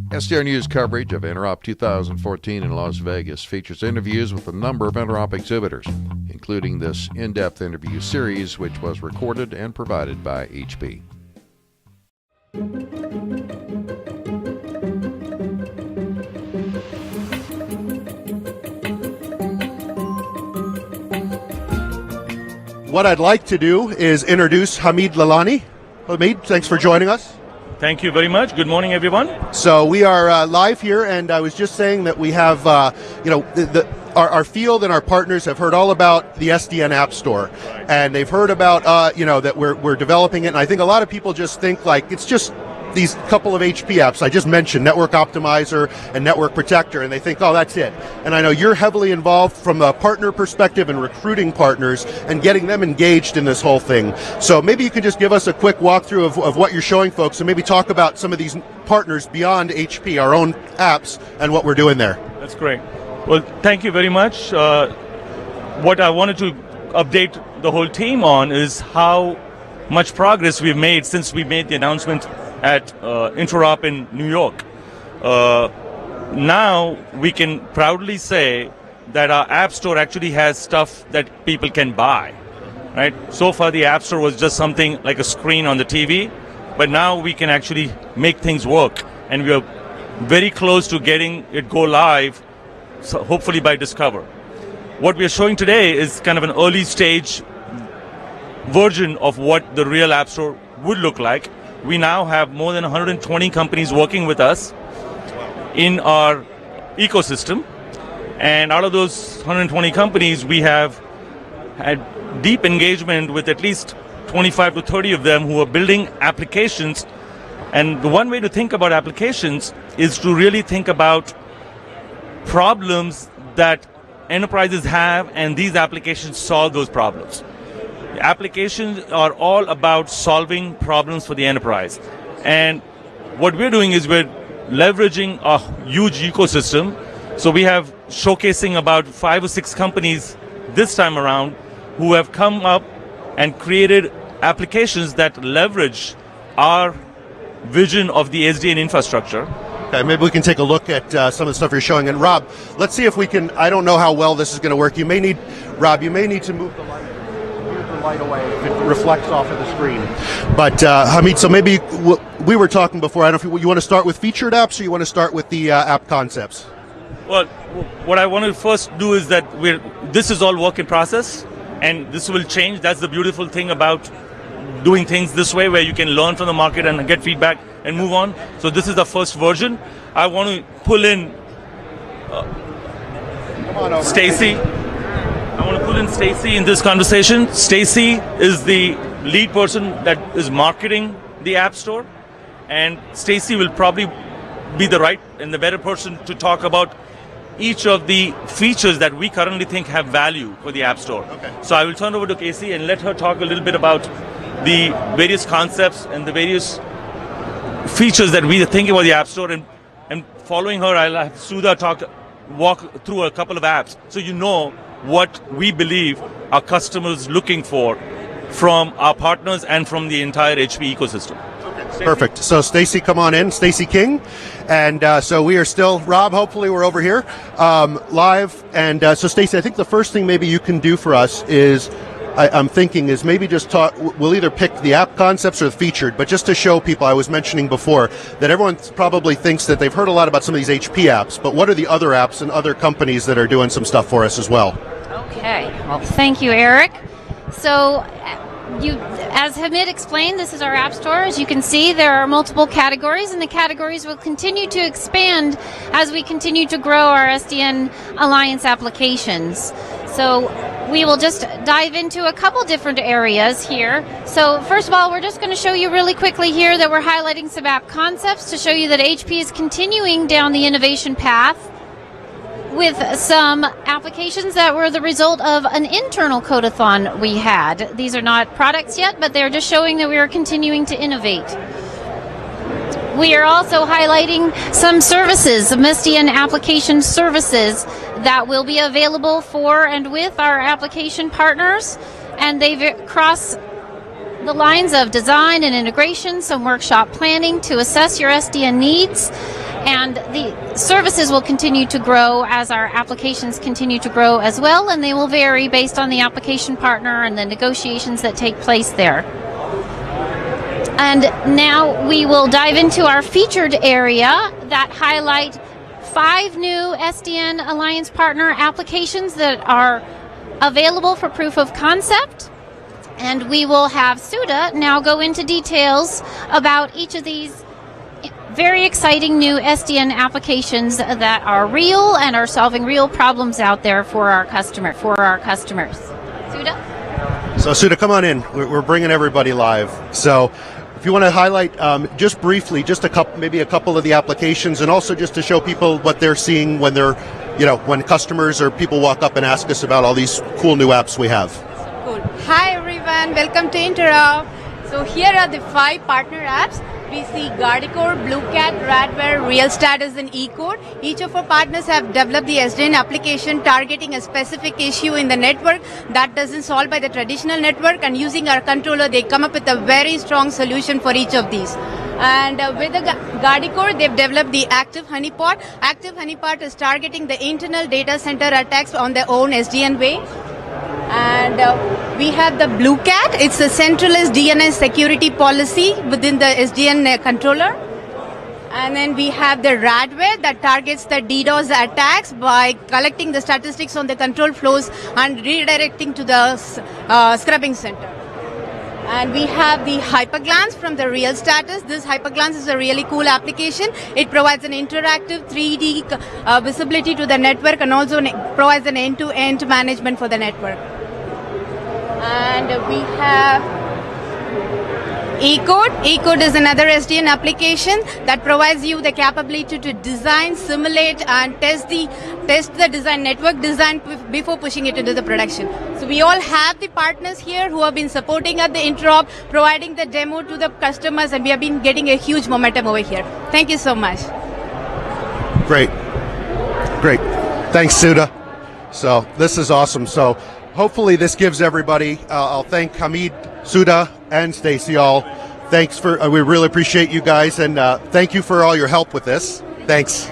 SDN News coverage of InterOp 2014 in Las Vegas features interviews with a number of InterOp exhibitors, including this in-depth interview series, which was recorded and provided by HP. What I'd like to do is introduce Hamid Lalani. Hamid, thanks for joining us. Thank you very much. Good morning, everyone. So we are live here, and I was just saying that we have, our field and our partners have heard all about the SDN App Store, and they've heard about, that we're developing it. And I think a lot of people just think like it's just these couple of HP apps I just mentioned, Network Optimizer and Network Protector, and they think, oh, that's it. And I know you're heavily involved from a partner perspective and recruiting partners and getting them engaged in this whole thing. So maybe you can just give us a quick walkthrough of what you're showing folks, and maybe talk about some of these partners beyond HP, our own apps, and what we're doing there. That's great. Well, thank you very much. What I wanted to update the whole team on is how much progress we've made since we made the announcement at InterOp in New York. Now we can proudly say that our App Store actually has stuff that people can buy, right? So far the App Store was just something like a screen on the TV, but now we can actually make things work, and we are very close to getting it go live, so hopefully by Discover. What we are showing today is kind of an early stage version of what the real App Store would look like. We now have more than 120 companies working with us in our ecosystem. And out of those 120 companies, we have had deep engagement with at least 25 to 30 of them who are building applications. And the one way to think about applications is to really think about problems that enterprises have, and these applications solve those problems. Applications are all about solving problems for the enterprise. And what we're doing is we're leveraging a huge ecosystem. So we have showcasing about 5 or 6 companies this time around who have come up and created applications that leverage our vision of the SDN infrastructure. Okay, maybe we can take a look at some of the stuff you're showing. And Rob, let's see if we can, I don't know how well this is going to work. Rob, you may need to move the light away if it reflects off of the screen. But Hamid, so maybe we were talking before, I don't know if you want to start with featured apps or you want to start with the app concepts? Well, what I want to first do is that this is all work in process, and this will change. That's the beautiful thing about doing things this way, where you can learn from the market and get feedback and move on. So this is the first version. I want to pull in Stacey. I want to pull in Stacey in this conversation. Stacey is the lead person that is marketing the App Store, and Stacey will probably be the right and the better person to talk about each of the features that we currently think have value for the App Store. Okay. So I will turn over to Casey and let her talk a little bit about the various concepts and the various features that we are thinking about the App Store, and following her, I'll have Sudha walk through a couple of apps so you know what we believe our customers looking for from our partners and from the entire HP ecosystem. Okay, perfect. So Stacey, come on in. Stacey King. And so we are still, Rob, hopefully we're over here live. And so Stacey, I think the first thing maybe you can do for us is, I'm thinking is maybe just talk, we'll either pick the app concepts or the featured, but just to show people, I was mentioning before, that everyone probably thinks that they've heard a lot about some of these HP apps, but what are the other apps and other companies that are doing some stuff for us as well? Okay, well, thank you, Eric. So, as Hamid explained, this is our App Store. As you can see, there are multiple categories, and the categories will continue to expand as we continue to grow our SDN Alliance applications. So we will just dive into a couple different areas here. So first of all, we're just going to show you really quickly here that we're highlighting some app concepts to show you that HP is continuing down the innovation path with some applications that were the result of an internal code-athon we had. These are not products yet, but they're just showing that we are continuing to innovate. We are also highlighting some services, some SDN application services that will be available for and with our application partners, and they cross the lines of design and integration, some workshop planning to assess your SDN needs, And the services will continue to grow as our applications continue to grow as well, and they will vary based on the application partner and the negotiations that take place there. And now we will dive into our featured area that highlight 5 new SDN Alliance Partner applications that are available for proof of concept. And we will have Sudha now go into details about each of these very exciting new SDN applications that are real and are solving real problems out there for our customers. Sudha? So Sudha, come on in. We're bringing everybody live. So if you want to highlight just briefly, just maybe a couple of the applications, and also just to show people what they're seeing when they're, when customers or people walk up and ask us about all these cool new apps we have. Cool. Hi everyone, welcome to InterOp. So here are the 5 partner apps. We see Guardicore, Bluecat, Radware, Real Status, and Ecode. Each of our partners have developed the SDN application targeting a specific issue in the network that doesn't solve by the traditional network, and using our controller, they come up with a very strong solution for each of these. And with the Guardicore, they've developed the Active Honeypot. Active Honeypot is targeting the internal data center attacks on their own SDN way. And we have the Bluecat. It's a centralized DNS security policy within the SDN controller. And then we have the Radware that targets the DDoS attacks by collecting the statistics on the control flows and redirecting to the scrubbing center. And we have the Hyperglance from the Real Status. This Hyperglance is a really cool application. It provides an interactive 3D visibility to the network, and also provides an end-to-end management for the network. And we have Ecode. Ecode is another SDN application that provides you the capability to design, simulate, and test the design, network design before pushing it into the production. So we all have the partners here who have been supporting at the InterOp, providing the demo to the customers, and we have been getting a huge momentum over here. Thank you so much. Great. Thanks, Sudha. So this is awesome. So hopefully this gives everybody, I'll thank Hamid, Sudha, and Stacey all. Thanks we really appreciate you guys, and thank you for all your help with this. Thanks.